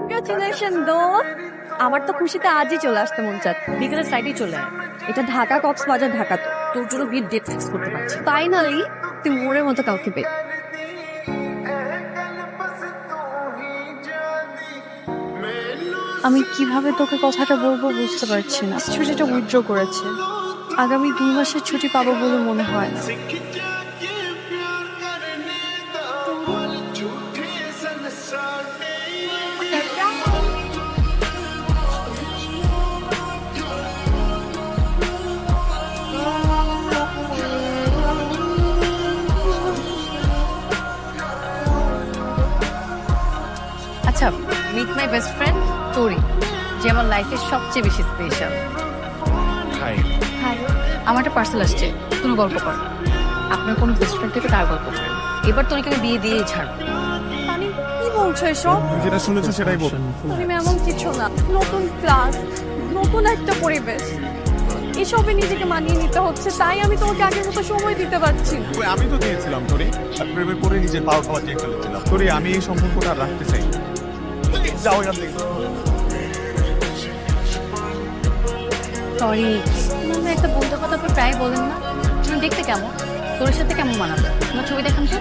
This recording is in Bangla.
কংগ্রাচুলেশন দোস্ত, আমার তো খুশিতে আজই চলে আসতে মন চাচ্ছে। বিকেলের ফ্লাইটেই চলে আয়। এটা ঢাকা কক্সবাজার ঢাকা তো। তোর জন্য বিয়ের ডেট ফিক্স করতে পারছি। ফাইনালি তুই মোড়ের মতো কাউকে পেয়ে। আমি কিভাবে তোকে কথাটা বলবো বুঝতে পারছি না। ছুটিটা উইথড্র করেছে, আগামী 2 মাসের ছুটি পাবো বলে মনে হয় না। আচ্ছা, মিট মাই বেস্ট ফ্রেন্ড তোরি, যে আমার লাইফের সবচেয়ে বেশি স্পেশাল। হাই। হাই। আমার একটা পার্সেল আসছে, কোনো গল্প কর। আপনার কোনো বেস্ট ফ্রেন্ড থেকে তার গল্প করেন। এবার তোকে আমি বিয়ে দিয়েই ছাড়বো। তানি কি বলছো এসব? তুমি যেটা শুনেছো সেটাই বল। তুমি এমন কিছু না, নতুন ক্লাস, নতুন একটা পরিবেশ, এসবে নিজেকে মানিয়ে নিতে হচ্ছে। তাই আমি তোমাকে আগের মতো সময় দিতে পারছি না। ওই আমি তো দিয়েছিলাম তোরে, আর প্রেমে পড়ে নিজের পাওয়া খাওয়া চেয়ে ফেলেছিলাম। তোরে আমি এই সম্পর্কটা আর রাখতে চাই না। যাও এখান থেকে। সরি, মানে একটা বন্ধুর কথা আপনি প্রায় বলেন না। তুমি দেখতে কেমন, তোর সাথে কেমন মানাবে? তোমার ছবি দেখান তো।